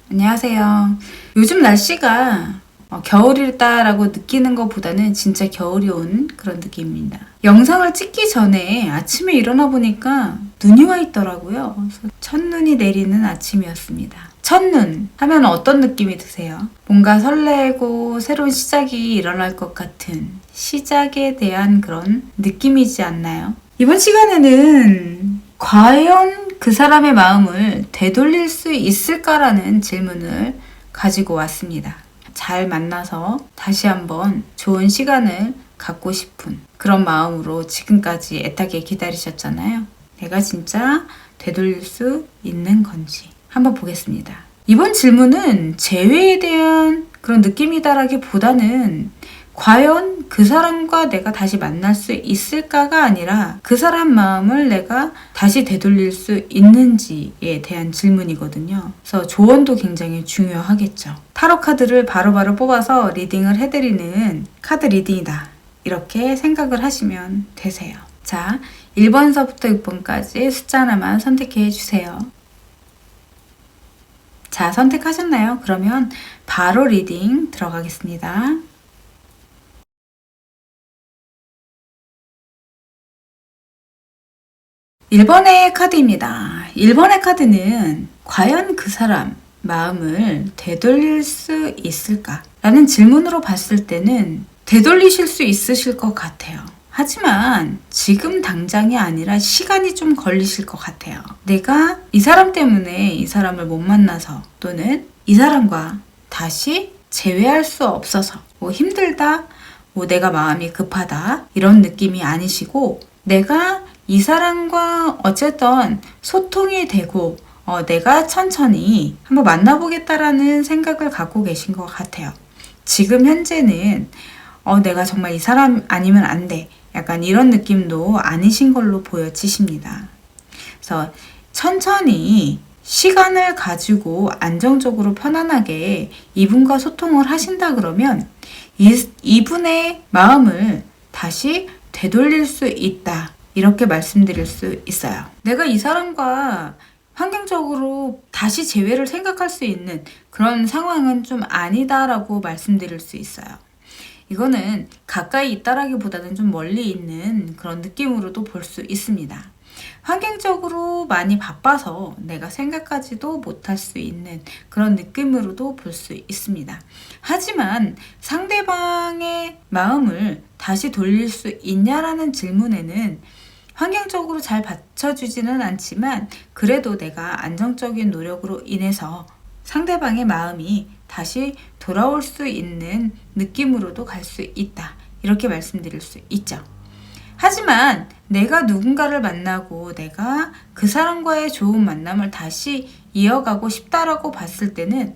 안녕하세요. 요즘 날씨가 겨울이다라고 느끼는 것보다는 진짜 겨울이 온 그런 느낌입니다. 영상을 찍기 전에 아침에 일어나 보니까 눈이 와 있더라고요. 그래서 첫눈이 내리는 아침이었습니다. 첫눈 하면 어떤 느낌이 드세요? 뭔가 설레고 새로운 시작이 일어날 것 같은 시작에 대한 그런 느낌이지 않나요? 이번 시간에는 과연 그 사람의 마음을 되돌릴 수 있을까라는 질문을 가지고 왔습니다. 잘 만나서 다시 한번 좋은 시간을 갖고 싶은 그런 마음으로 지금까지 애타게 기다리셨잖아요. 내가 진짜 되돌릴 수 있는 건지 한번 보겠습니다. 이번 질문은 재회에 대한 그런 느낌이다라기보다는 과연 그 사람과 내가 다시 만날 수 있을까가 아니라 그 사람 마음을 내가 다시 되돌릴 수 있는지에 대한 질문이거든요. 그래서 조언도 굉장히 중요하겠죠. 타로 카드를 바로바로 뽑아서 리딩을 해드리는 카드 리딩이다. 이렇게 생각을 하시면 되세요. 자, 1번서부터 6번까지 숫자 하나만 선택해 주세요. 자, 선택하셨나요? 그러면 바로 리딩 들어가겠습니다. 1번의 카드입니다. 1번의 카드는 과연 그 사람 마음을 되돌릴 수 있을까? 라는 질문으로 봤을 때는 되돌리실 수 있으실 것 같아요. 하지만 지금 당장이 아니라 시간이 좀 걸리실 것 같아요. 내가 이 사람 때문에 이 사람을 못 만나서 또는 이 사람과 다시 재회할 수 없어서 힘들다, 내가 마음이 급하다 이런 느낌이 아니시고 내가 이 사람과 어쨌든 소통이 되고 내가 천천히 한번 만나보겠다라는 생각을 갖고 계신 것 같아요. 지금 현재는 내가 정말 이 사람 아니면 안 돼. 약간 이런 느낌도 아니신 걸로 보여지십니다. 그래서 천천히 시간을 가지고 안정적으로 편안하게 이분과 소통을 하신다 그러면 이분의 마음을 다시 되돌릴 수 있다. 이렇게 말씀드릴 수 있어요. 내가 이 사람과 환경적으로 다시 재회를 생각할 수 있는 그런 상황은 좀 아니다라고 말씀드릴 수 있어요. 이거는 가까이 있다라기보다는 좀 멀리 있는 그런 느낌으로도 볼 수 있습니다. 환경적으로 많이 바빠서 내가 생각하지도 못할 수 있는 그런 느낌으로도 볼 수 있습니다. 하지만 상대방의 마음을 다시 돌릴 수 있냐라는 질문에는 환경적으로 잘 받쳐주지는 않지만 그래도 내가 안정적인 노력으로 인해서 상대방의 마음이 다시 돌아올 수 있는 느낌으로도 갈 수 있다. 이렇게 말씀드릴 수 있죠. 하지만 내가 누군가를 만나고 내가 그 사람과의 좋은 만남을 다시 이어가고 싶다라고 봤을 때는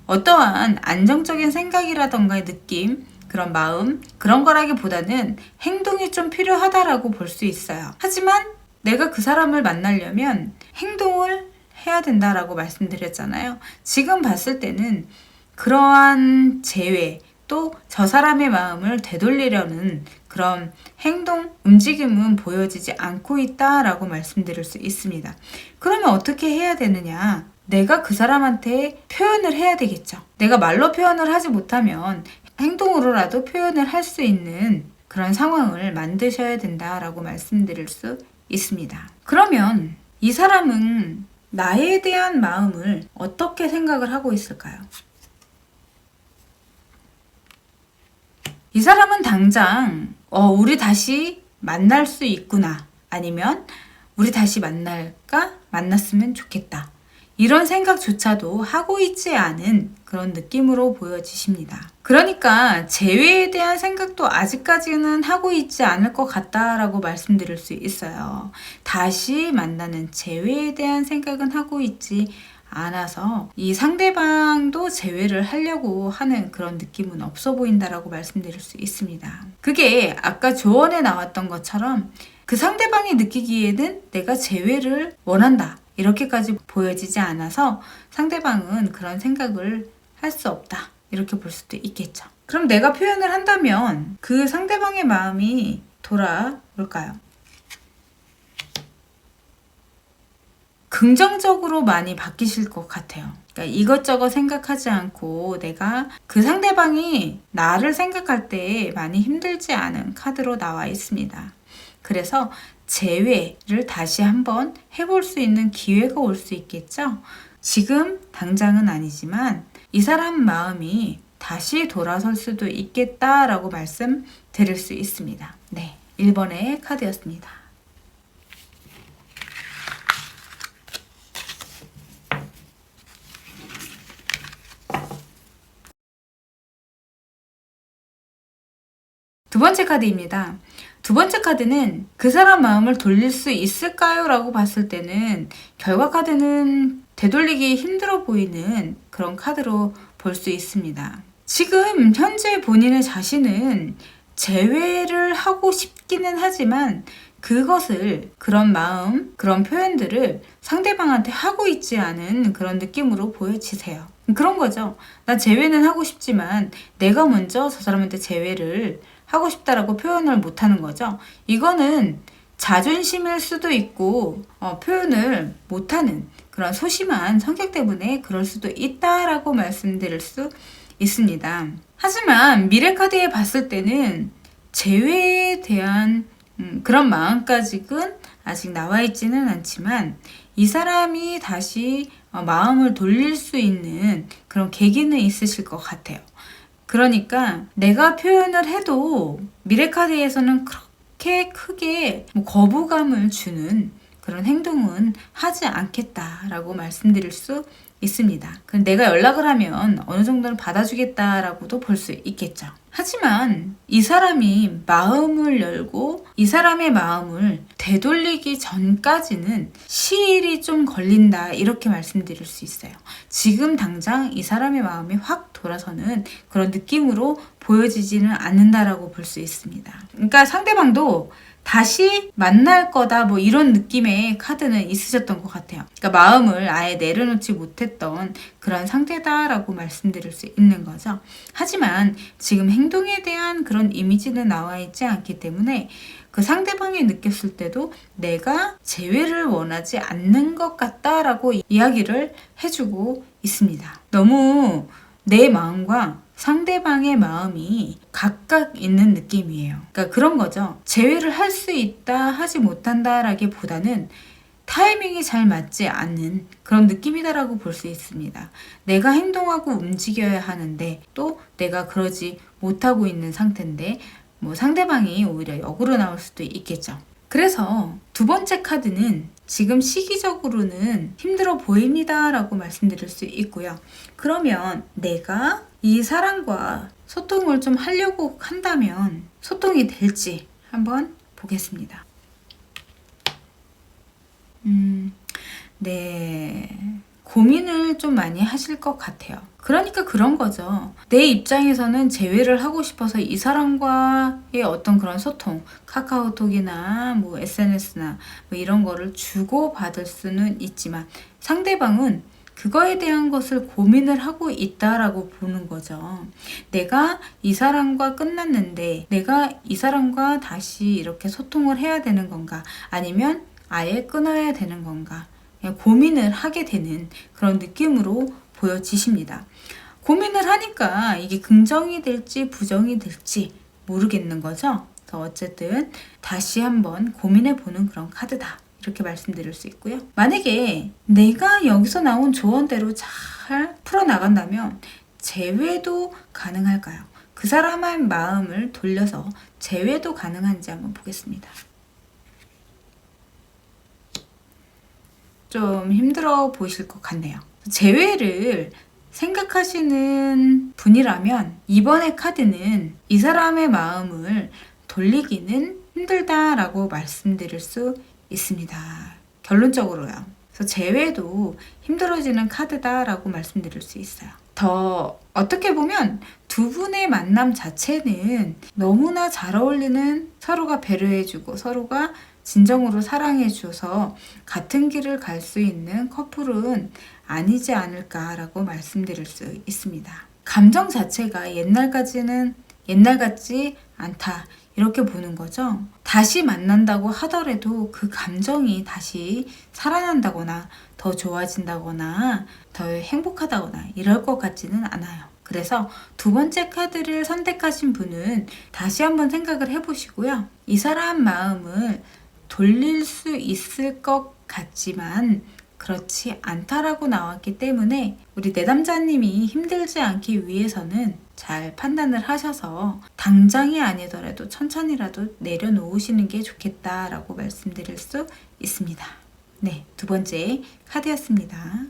어떠한 안정적인 생각이라던가 느낌, 그런 마음, 그런 거라기보다는 행동이 좀 필요하다라고 볼 수 있어요. 하지만 내가 그 사람을 만나려면 행동을 해야 된다라고 말씀드렸잖아요. 지금 봤을 때는 그러한 재회, 또 저 사람의 마음을 되돌리려는 그런 행동, 움직임은 보여지지 않고 있다라고 말씀드릴 수 있습니다. 그러면 어떻게 해야 되느냐? 내가 그 사람한테 표현을 해야 되겠죠. 내가 말로 표현을 하지 못하면 행동으로라도 표현을 할 수 있는 그런 상황을 만드셔야 된다라고 말씀드릴 수 있습니다. 그러면 이 사람은 나에 대한 마음을 어떻게 생각을 하고 있을까요? 이 사람은 당장 우리 다시 만날 수 있구나, 아니면 우리 다시 만날까? 만났으면 좋겠다, 이런 생각조차도 하고 있지 않은 그런 느낌으로 보여지십니다. 그러니까 재회에 대한 생각도 아직까지는 하고 있지 않을 것 같다라고 말씀드릴 수 있어요. 다시 만나는 재회에 대한 생각은 하고 있지 않아서 이 상대방도 재회를 하려고 하는 그런 느낌은 없어 보인다라고 말씀드릴 수 있습니다. 그게 아까 조언에 나왔던 것처럼 그 상대방이 느끼기에는 내가 재회를 원한다, 이렇게까지 보여지지 않아서 상대방은 그런 생각을 할 수 없다, 이렇게 볼 수도 있겠죠. 그럼 내가 표현을 한다면 그 상대방의 마음이 돌아올까요? 긍정적으로 많이 바뀌실 것 같아요. 그러니까 이것저것 생각하지 않고 내가 그 상대방이 나를 생각할 때 많이 힘들지 않은 카드로 나와 있습니다. 그래서 재회를 다시 한번 해볼 수 있는 기회가 올 수 있겠죠. 지금 당장은 아니지만 이 사람 마음이 다시 돌아설 수도 있겠다라고 말씀드릴 수 있습니다. 네, 1번의 카드였습니다. 두 번째 카드입니다. 두 번째 카드는 그 사람 마음을 돌릴 수 있을까요? 라고 봤을 때는 결과 카드는 되돌리기 힘들어 보이는 그런 카드로 볼 수 있습니다. 지금 현재 본인의 자신은 재회를 하고 싶기는 하지만 그것을, 그런 마음, 그런 표현들을 상대방한테 하고 있지 않은 그런 느낌으로 보여지세요. 그런 거죠. 나 재회는 하고 싶지만 내가 먼저 저 사람한테 재회를 하고 싶다라고 표현을 못하는 거죠. 이거는 자존심일 수도 있고 표현을 못하는 그런 소심한 성격 때문에 그럴 수도 있다라고 말씀드릴 수 있습니다. 하지만 미래 카드에 봤을 때는 재회에 대한 그런 마음까지는 아직 나와 있지는 않지만 이 사람이 다시 마음을 돌릴 수 있는 그런 계기는 있으실 것 같아요. 그러니까 내가 표현을 해도 미래 카드에서는 그렇게 크게 거부감을 주는 그런 행동은 하지 않겠다라고 말씀드릴 수 있습니다. 그럼 내가 연락을 하면 어느 정도는 받아주겠다라고도 볼 수 있겠죠. 하지만 이 사람이 마음을 열고 이 사람의 마음을 되돌리기 전까지는 시일이 좀 걸린다, 이렇게 말씀드릴 수 있어요. 지금 당장 이 사람의 마음이 확 돌아서는 그런 느낌으로 보여지지는 않는다라고 볼 수 있습니다. 그러니까 상대방도 다시 만날 거다, 뭐 이런 느낌의 카드는 있으셨던 것 같아요. 그러니까 마음을 아예 내려놓지 못했던 그런 상태다라고 말씀드릴 수 있는 거죠. 하지만 지금 행동에 대한 그런 이미지는 나와 있지 않기 때문에 그 상대방이 느꼈을 때도 내가 재회를 원하지 않는 것 같다라고 이야기를 해주고 있습니다. 너무 내 마음과 상대방의 마음이 각각 있는 느낌이에요. 그러니까 그런 거죠. 재회를 할 수 있다, 하지 못한다라기보다는 타이밍이 잘 맞지 않는 그런 느낌이다라고 볼 수 있습니다. 내가 행동하고 움직여야 하는데 또 내가 그러지 못하고 있는 상태인데 상대방이 오히려 역으로 나올 수도 있겠죠. 그래서 두 번째 카드는 지금 시기적으로는 힘들어 보입니다 라고 말씀드릴 수 있고요. 그러면 내가 이 사람과 소통을 좀 하려고 한다면 소통이 될지 한번 보겠습니다. 네, 고민을 좀 많이 하실 것 같아요. 그러니까 그런 거죠. 내 입장에서는 재회를 하고 싶어서 이 사람과의 어떤 그런 소통, 카카오톡이나 SNS나 이런 거를 주고받을 수는 있지만 상대방은 그거에 대한 것을 고민을 하고 있다라고 보는 거죠. 내가 이 사람과 끝났는데 내가 이 사람과 다시 이렇게 소통을 해야 되는 건가? 아니면 아예 끊어야 되는 건가? 고민을 하게 되는 그런 느낌으로 보여지십니다. 고민을 하니까 이게 긍정이 될지 부정이 될지 모르겠는 거죠. 그래서 어쨌든 다시 한번 고민해 보는 그런 카드다, 이렇게 말씀드릴 수 있고요. 만약에 내가 여기서 나온 조언대로 잘 풀어나간다면 재회도 가능할까요? 그 사람의 마음을 돌려서 재회도 가능한지 한번 보겠습니다. 좀 힘들어 보이실 것 같네요. 재회를 생각하시는 분이라면 이번의 카드는 이 사람의 마음을 돌리기는 힘들다라고 말씀드릴 수 있습니다. 결론적으로요. 그래서 재회도 힘들어지는 카드다라고 말씀드릴 수 있어요. 더 어떻게 보면 두 분의 만남 자체는 너무나 잘 어울리는, 서로가 배려해주고 서로가 진정으로 사랑해줘서 같은 길을 갈 수 있는 커플은 아니지 않을까라고 말씀드릴 수 있습니다. 감정 자체가 옛날 같지 않다, 이렇게 보는 거죠. 다시 만난다고 하더라도 그 감정이 다시 살아난다거나 더 좋아진다거나 더 행복하다거나 이럴 것 같지는 않아요. 그래서 두 번째 카드를 선택하신 분은 다시 한번 생각을 해보시고요. 이 사람 마음을 돌릴 수 있을 것 같지만 그렇지 않다라고 나왔기 때문에 우리 내담자님이 힘들지 않기 위해서는 잘 판단을 하셔서 당장이 아니더라도 천천히라도 내려놓으시는 게 좋겠다라고 말씀드릴 수 있습니다. 네, 두 번째 카드였습니다.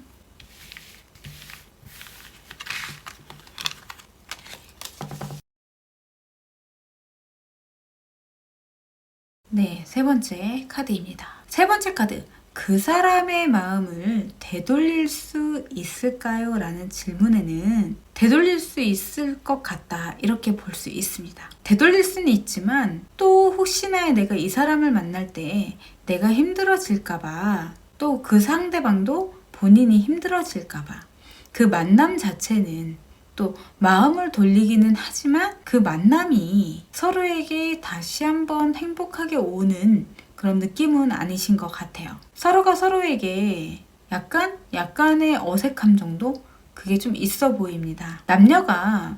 네, 세 번째 카드입니다. 세 번째 카드. 그 사람의 마음을 되돌릴 수 있을까요? 라는 질문에는 되돌릴 수 있을 것 같다. 이렇게 볼 수 있습니다. 되돌릴 수는 있지만 또 혹시나 내가 이 사람을 만날 때 내가 힘들어질까봐 또 그 상대방도 본인이 힘들어질까봐 그 만남 자체는 또 마음을 돌리기는 하지만 그 만남이 서로에게 다시 한번 행복하게 오는 그런 느낌은 아니신 것 같아요. 서로가 서로에게 약간의 어색함 정도? 그게 좀 있어 보입니다. 남녀가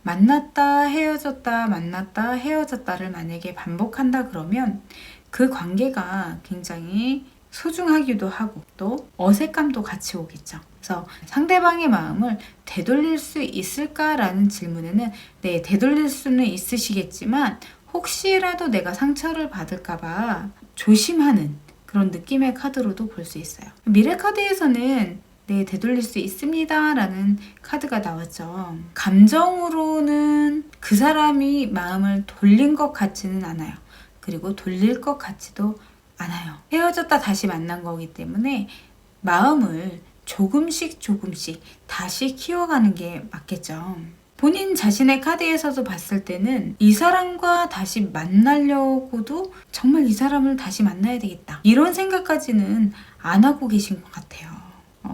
만났다 헤어졌다 만났다 헤어졌다를 만약에 반복한다 그러면 그 관계가 굉장히 소중하기도 하고 또 어색감도 같이 오겠죠. 그래서 상대방의 마음을 되돌릴 수 있을까라는 질문에는 네, 되돌릴 수는 있으시겠지만 혹시라도 내가 상처를 받을까봐 조심하는 그런 느낌의 카드로도 볼 수 있어요. 미래 카드에서는 네, 되돌릴 수 있습니다 라는 카드가 나왔죠. 감정으로는 그 사람이 마음을 돌린 것 같지는 않아요. 그리고 돌릴 것 같지도 않아요. 헤어졌다 다시 만난 거기 때문에 마음을 조금씩 다시 키워가는 게 맞겠죠. 본인 자신의 카드에서도 봤을 때는 이 사람과 다시 만나려고도 정말 이 사람을 다시 만나야 되겠다. 이런 생각까지는 안 하고 계신 것 같아요.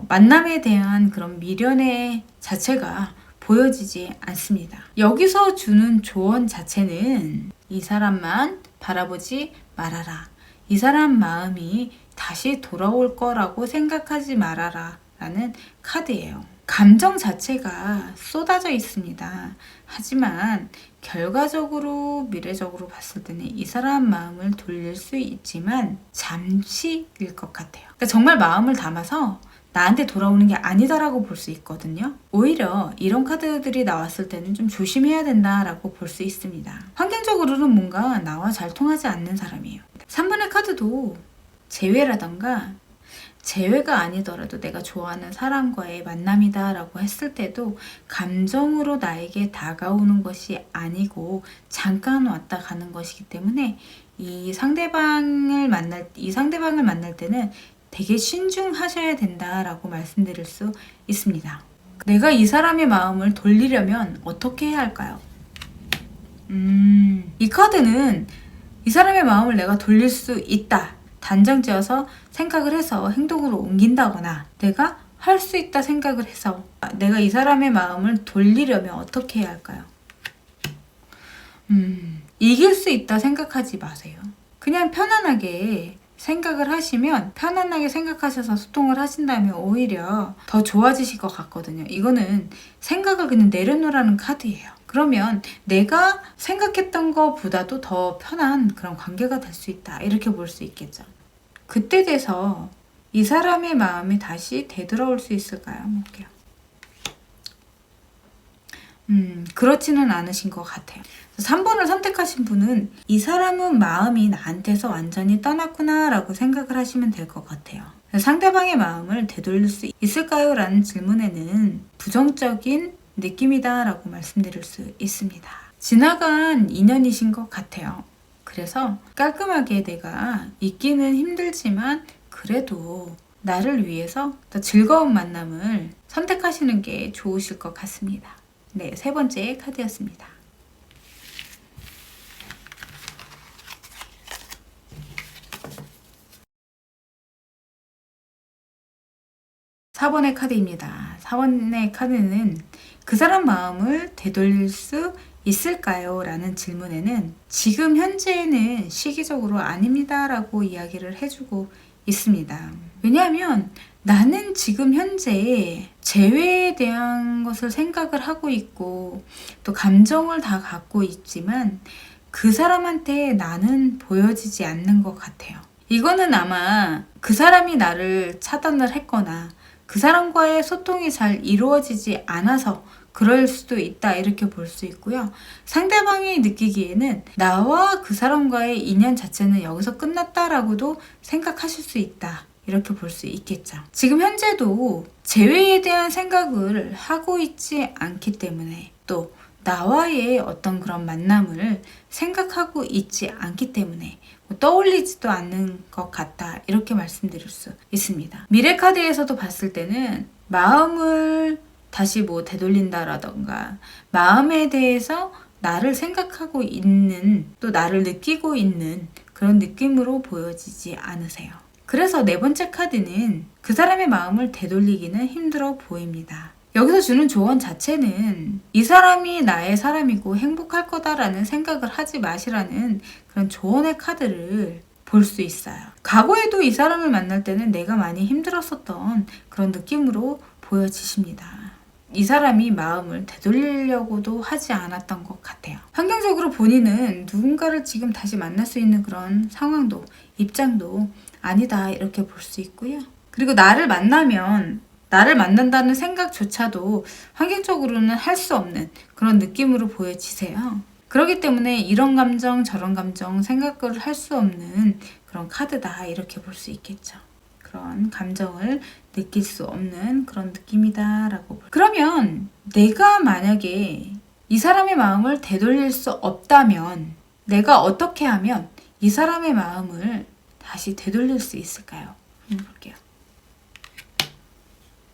만남에 대한 그런 미련의 자체가 보여지지 않습니다. 여기서 주는 조언 자체는 이 사람만 바라보지 말아라. 이 사람 마음이 다시 돌아올 거라고 생각하지 말아라 라는 카드예요. 감정 자체가 쏟아져 있습니다. 하지만 결과적으로 미래적으로 봤을 때는 이 사람 마음을 돌릴 수 있지만 잠시일 것 같아요. 그러니까 정말 마음을 담아서 나한테 돌아오는 게 아니다라고 볼 수 있거든요. 오히려 이런 카드들이 나왔을 때는 좀 조심해야 된다라고 볼 수 있습니다. 환경적으로는 뭔가 나와 잘 통하지 않는 사람이에요. 3번의 카드도 재회라던가 재회가 아니더라도 내가 좋아하는 사람과의 만남이다 라고 했을 때도 감정으로 나에게 다가오는 것이 아니고 잠깐 왔다 가는 것이기 때문에 이 상대방을 만날 때는 되게 신중하셔야 된다라고 말씀드릴 수 있습니다. 내가 이 사람의 마음을 돌리려면 어떻게 해야 할까요? 이 카드는 이 사람의 마음을 내가 돌릴 수 있다. 단정 지어서 생각을 해서 행동으로 옮긴다거나 내가 할 수 있다 생각을 해서 내가 이 사람의 마음을 돌리려면 어떻게 해야 할까요? 이길 수 있다 생각하지 마세요. 그냥 편안하게 생각을 하시면 편안하게 생각하셔서 소통을 하신다면 오히려 더 좋아지실 것 같거든요. 이거는 생각을 그냥 내려놓으라는 카드예요. 그러면 내가 생각했던 것보다도 더 편한 그런 관계가 될 수 있다. 이렇게 볼 수 있겠죠. 그때 돼서 이 사람의 마음이 다시 되돌아올 수 있을까요? 한번 볼게요. 그렇지는 않으신 것 같아요. 3번을 선택하신 분은 이 사람은 마음이 나한테서 완전히 떠났구나 라고 생각을 하시면 될 것 같아요. 상대방의 마음을 되돌릴 수 있을까요? 라는 질문에는 부정적인 느낌이다 라고 말씀드릴 수 있습니다. 지나간 인연이신 것 같아요. 그래서 깔끔하게 내가 있기는 힘들지만 그래도 나를 위해서 더 즐거운 만남을 선택하시는 게 좋으실 것 같습니다. 네, 세 번째 카드였습니다. (4번의) 카드입니다. 4번의 카드는 그 사람 마음을 되돌릴 수 있을까요? 라는 질문에는 지금 현재는 시기적으로 아닙니다 라고 이야기를 해주고 있습니다. 왜냐하면 나는 지금 현재 재회에 대한 것을 생각을 하고 있고 또 감정을 다 갖고 있지만 그 사람한테 나는 보여지지 않는 것 같아요. 이거는 아마 그 사람이 나를 차단을 했거나 그 사람과의 소통이 잘 이루어지지 않아서 그럴 수도 있다 이렇게 볼 수 있고요. 상대방이 느끼기에는 나와 그 사람과의 인연 자체는 여기서 끝났다라고도 생각하실 수 있다 이렇게 볼 수 있겠죠. 지금 현재도 재회에 대한 생각을 하고 있지 않기 때문에 또 나와의 어떤 그런 만남을 생각하고 있지 않기 때문에 떠올리지도 않는 것 같다 이렇게 말씀드릴 수 있습니다. 미래 카드에서도 봤을 때는 마음을 다시 되돌린다라던가 마음에 대해서 나를 생각하고 있는 또 나를 느끼고 있는 그런 느낌으로 보여지지 않으세요. 그래서 네 번째 카드는 그 사람의 마음을 되돌리기는 힘들어 보입니다. 여기서 주는 조언 자체는 이 사람이 나의 사람이고 행복할 거다라는 생각을 하지 마시라는 그런 조언의 카드를 볼 수 있어요. 과거에도 이 사람을 만날 때는 내가 많이 힘들었었던 그런 느낌으로 보여지십니다. 이 사람이 마음을 되돌리려고도 하지 않았던 것 같아요. 환경적으로 본인은 누군가를 지금 다시 만날 수 있는 그런 상황도 입장도 아니다 이렇게 볼 수 있고요. 그리고 나를 만난다는 생각조차도 환경적으로는 할 수 없는 그런 느낌으로 보여지세요. 그렇기 때문에 이런 감정 저런 감정 생각을 할 수 없는 그런 카드다 이렇게 볼 수 있겠죠. 그런 감정을 느낄 수 없는 그런 느낌이다 라고. 그러면 내가 만약에 이 사람의 마음을 되돌릴 수 없다면 내가 어떻게 하면 이 사람의 마음을 다시 되돌릴 수 있을까요? 한번 볼게요.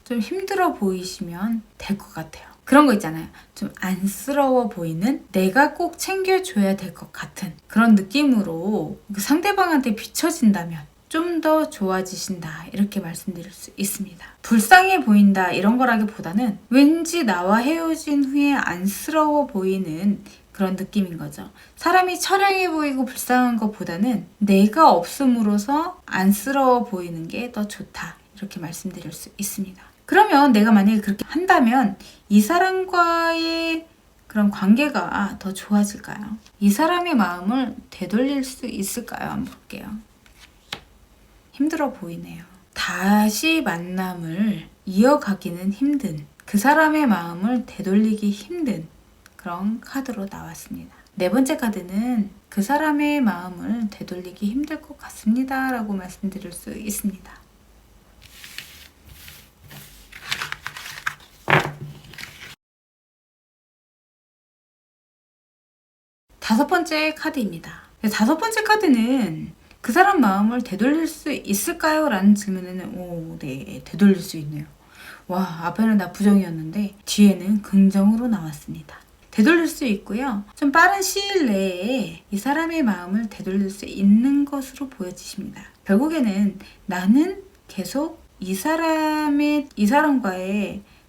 좀 힘들어 보이시면 될 것 같아요. 그런 거 있잖아요. 좀 안쓰러워 보이는 내가 꼭 챙겨줘야 될 것 같은 그런 느낌으로 상대방한테 비춰진다면 좀 더 좋아지신다 이렇게 말씀드릴 수 있습니다. 불쌍해 보인다 이런 거라기보다는 왠지 나와 헤어진 후에 안쓰러워 보이는 그런 느낌인 거죠. 사람이 처량해 보이고 불쌍한 것보다는 내가 없음으로써 안쓰러워 보이는 게 더 좋다 이렇게 말씀드릴 수 있습니다. 그러면 내가 만약에 그렇게 한다면 이 사람과의 그런 관계가 더 좋아질까요? 이 사람의 마음을 되돌릴 수 있을까요? 한번 볼게요. 힘들어 보이네요. 다시 만남을 이어가기는 힘든, 그 사람의 마음을 되돌리기 힘든 그런 카드로 나왔습니다. 네 번째 카드는 그 사람의 마음을 되돌리기 힘들 것 같습니다 라고 말씀드릴 수 있습니다. 다섯 번째 카드입니다. 다섯 번째 카드는 그 사람 마음을 되돌릴 수 있을까요? 라는 질문에는 네, 되돌릴 수 있네요. 와, 앞에는 나부정이었는데 뒤에는 긍정으로 나왔습니다. 되돌릴 수 있고요. 좀 빠른 시일 내에 이 사람의 마음을 되돌릴 수 있는 것으로 보여지십니다. 결국에는 나는 계속 이 사람과의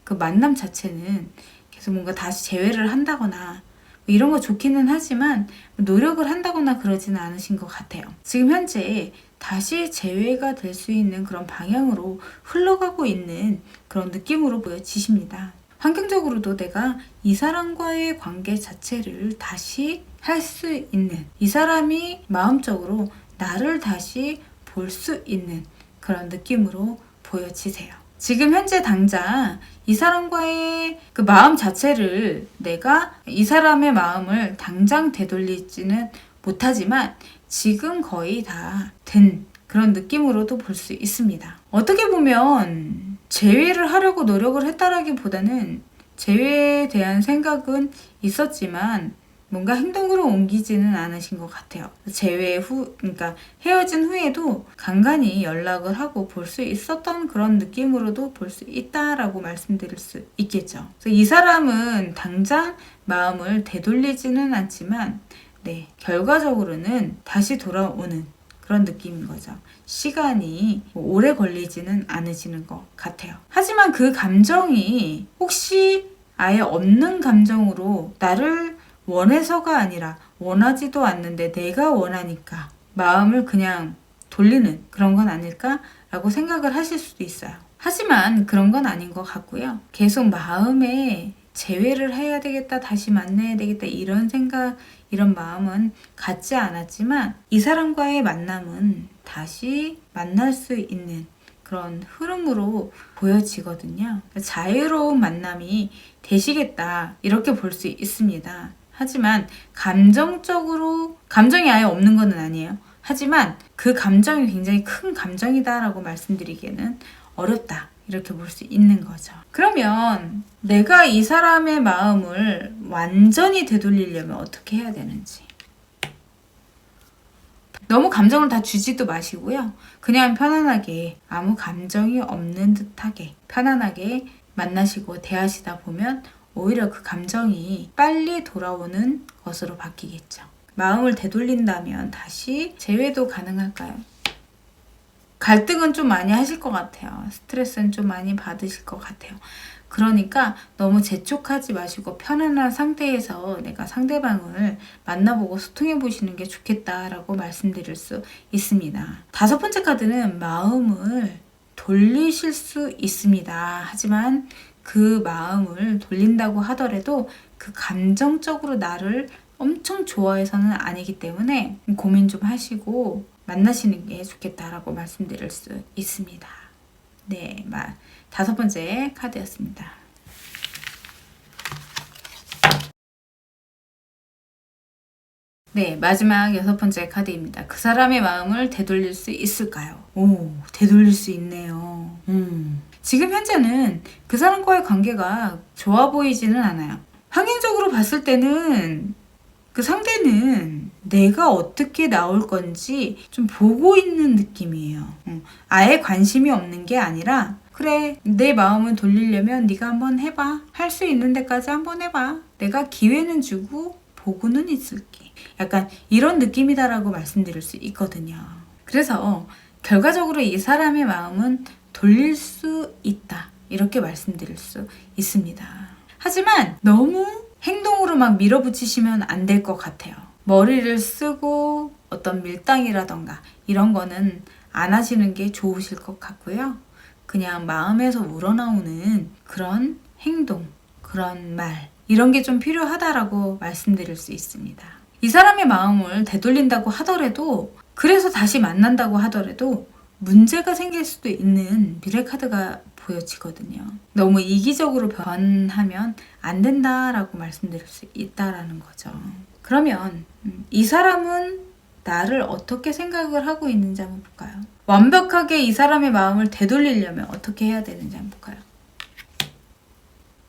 그 만남 자체는 계속 뭔가 다시 재회를 한다거나 이런 거 좋기는 하지만 노력을 한다거나 그러지는 않으신 것 같아요. 지금 현재 다시 재회가 될 수 있는 그런 방향으로 흘러가고 있는 그런 느낌으로 보여지십니다. 환경적으로도 내가 이 사람과의 관계 자체를 다시 할 수 있는, 이 사람이 마음적으로 나를 다시 볼 수 있는 그런 느낌으로 보여지세요. 지금 현재 당장 이 사람과의 그 마음 자체를 내가 이 사람의 마음을 당장 되돌리지는 못하지만 지금 거의 다 된 그런 느낌으로도 볼 수 있습니다. 어떻게 보면 재회를 하려고 노력을 했다라기보다는 재회에 대한 생각은 있었지만 뭔가 행동으로 옮기지는 않으신 것 같아요. 재회 후, 그러니까 헤어진 후에도 간간히 연락을 하고 볼 수 있었던 그런 느낌으로도 볼 수 있다라고 말씀드릴 수 있겠죠. 그래서 이 사람은 당장 마음을 되돌리지는 않지만, 네, 결과적으로는 다시 돌아오는 그런 느낌인 거죠. 시간이 오래 걸리지는 않으시는 것 같아요. 하지만 그 감정이 혹시 아예 없는 감정으로 나를 원해서가 아니라 원하지도 않는데 내가 원하니까 마음을 그냥 돌리는 그런 건 아닐까라고 생각을 하실 수도 있어요. 하지만 그런 건 아닌 것 같고요. 계속 마음에 재회를 해야 되겠다, 다시 만나야 되겠다 이런 생각, 이런 마음은 갖지 않았지만 이 사람과의 만남은 다시 만날 수 있는 그런 흐름으로 보여지거든요. 자유로운 만남이 되시겠다 이렇게 볼 수 있습니다. 하지만 감정이 아예 없는 건 아니에요. 하지만 그 감정이 굉장히 큰 감정이다라고 말씀드리기에는 어렵다 이렇게 볼 수 있는 거죠. 그러면 내가 이 사람의 마음을 완전히 되돌리려면 어떻게 해야 되는지, 너무 감정을 다 주지도 마시고요. 그냥 편안하게 아무 감정이 없는 듯하게 편안하게 만나시고 대하시다 보면 오히려 그 감정이 빨리 돌아오는 것으로 바뀌겠죠. 마음을 되돌린다면 다시 재회도 가능할까요? 갈등은 좀 많이 하실 것 같아요. 스트레스는 좀 많이 받으실 것 같아요. 그러니까 너무 재촉하지 마시고 편안한 상태에서 내가 상대방을 만나보고 소통해 보시는 게 좋겠다라고 말씀드릴 수 있습니다. 5번째 카드는 마음을 돌리실 수 있습니다. 하지만 그 마음을 돌린다고 하더라도 그 감정적으로 나를 엄청 좋아해서는 아니기 때문에 고민 좀 하시고 만나시는 게 좋겠다라고 말씀드릴 수 있습니다. 네, 5번째 카드였습니다. 네, 마지막 6번째 카드입니다. 그 사람의 마음을 되돌릴 수 있을까요? 오, 되돌릴 수 있네요. 지금 현재는 그 사람과의 관계가 좋아 보이지는 않아요. 환경적으로 봤을 때는 그 상대는 내가 어떻게 나올 건지 좀 보고 있는 느낌이에요. 아예 관심이 없는 게 아니라 그래, 내 마음을 돌리려면 네가 한번 해봐. 할 수 있는 데까지 한번 해봐. 내가 기회는 주고 보고는 있을게. 약간 이런 느낌이다라고 말씀드릴 수 있거든요. 그래서 결과적으로 이 사람의 마음은 돌릴 수 있다. 이렇게 말씀드릴 수 있습니다. 하지만 너무 행동으로 막 밀어붙이시면 안 될 것 같아요. 머리를 쓰고 어떤 밀당이라던가 이런 거는 안 하시는 게 좋으실 것 같고요. 그냥 마음에서 우러나오는 그런 행동, 그런 말 이런 게 좀 필요하다라고 말씀드릴 수 있습니다. 이 사람의 마음을 되돌린다고 하더라도, 그래서 다시 만난다고 하더라도 문제가 생길 수도 있는 미래 카드가 보여지거든요. 너무 이기적으로 변하면 안 된다라고 말씀드릴 수 있다라는 거죠. 그러면 이 사람은 나를 어떻게 생각을 하고 있는지 한번 볼까요? 완벽하게 이 사람의 마음을 되돌리려면 어떻게 해야 되는지 한번 볼까요?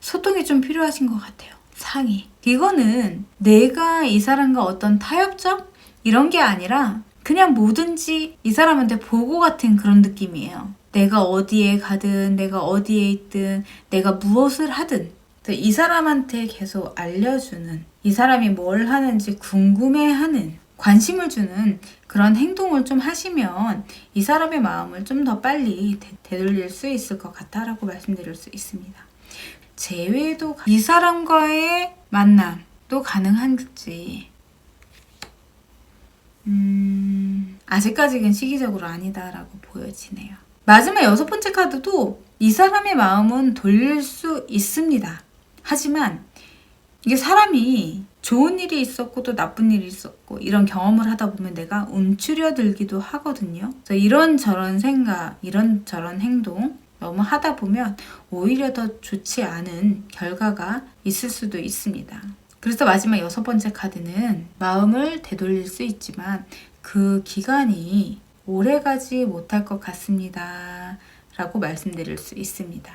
소통이 좀 필요하신 것 같아요. 상의. 이거는 내가 이 사람과 어떤 타협점? 이런 게 아니라 그냥 뭐든지 이 사람한테 보고 같은 그런 느낌이에요. 내가 어디에 가든, 내가 어디에 있든, 내가 무엇을 하든 이 사람한테 계속 알려주는, 이 사람이 뭘 하는지 궁금해하는, 관심을 주는 그런 행동을 좀 하시면 이 사람의 마음을 좀 더 빨리 되돌릴 수 있을 것 같다라고 말씀드릴 수 있습니다. 재회도 이 사람과의 만남도 가능한지 아직까지는 시기적으로 아니다라고 보여지네요. 마지막 6번째 카드도 이 사람의 마음은 돌릴 수 있습니다. 하지만 이게 사람이 좋은 일이 있었고 또 나쁜 일이 있었고 이런 경험을 하다 보면 내가 움츠려들기도 하거든요. 그래서 이런저런 생각, 이런저런 행동 너무 하다 보면 오히려 더 좋지 않은 결과가 있을 수도 있습니다. 그래서 마지막 6번째 카드는 마음을 되돌릴 수 있지만 그 기간이 오래가지 못할 것 같습니다 라고 말씀드릴 수 있습니다.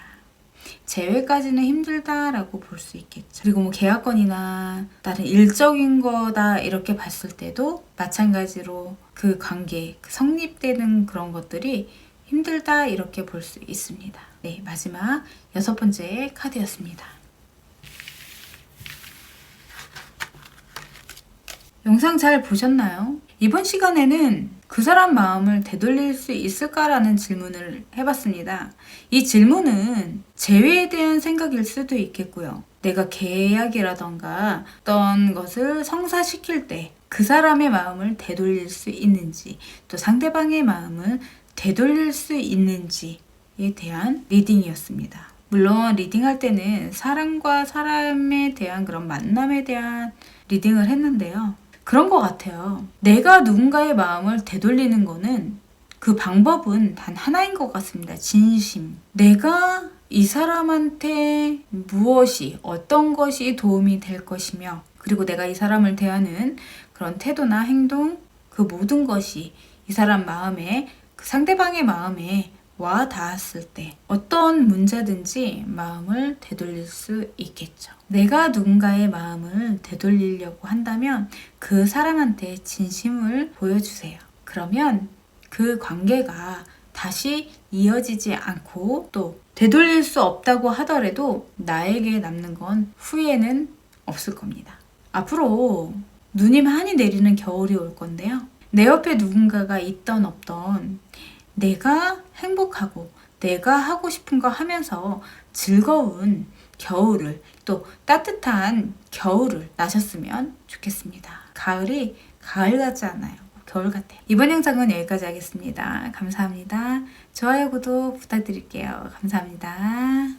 재회까지는 힘들다라고 볼 수 있겠죠. 그리고 뭐 계약건이나 다른 일적인 거다 이렇게 봤을 때도 마찬가지로 그 관계, 그 성립되는 그런 것들이 힘들다 이렇게 볼 수 있습니다. 네, 마지막 6번째 카드였습니다. 영상 잘 보셨나요? 이번 시간에는 그 사람 마음을 되돌릴 수 있을까라는 질문을 해봤습니다. 이 질문은 재회에 대한 생각일 수도 있겠고요. 내가 계약이라던가 어떤 것을 성사시킬 때 그 사람의 마음을 되돌릴 수 있는지, 또 상대방의 마음을 되돌릴 수 있는지에 대한 리딩이었습니다. 물론 리딩할 때는 사람과 사람에 대한 그런 만남에 대한 리딩을 했는데요. 그런 것 같아요. 내가 누군가의 마음을 되돌리는 거는 그 방법은 단 하나인 것 같습니다. 진심. 내가 이 사람한테 무엇이, 어떤 것이 도움이 될 것이며, 그리고 내가 이 사람을 대하는 그런 태도나 행동, 그 모든 것이 이 사람 마음에, 그 상대방의 마음에 와 닿았을 때 어떤 문제든지 마음을 되돌릴 수 있겠죠. 내가 누군가의 마음을 되돌리려고 한다면 그 사람한테 진심을 보여주세요. 그러면 그 관계가 다시 이어지지 않고, 또 되돌릴 수 없다고 하더라도 나에게 남는 건 후회는 없을 겁니다. 앞으로 눈이 많이 내리는 겨울이 올 건데요. 내 옆에 누군가가 있던 없던 내가 행복하고 내가 하고 싶은 거 하면서 즐거운 겨울을, 또 따뜻한 겨울을 나셨으면 좋겠습니다. 가을이 가을 같지 않아요. 겨울 같아요. 이번 영상은 여기까지 하겠습니다. 감사합니다. 좋아요, 구독 부탁드릴게요. 감사합니다.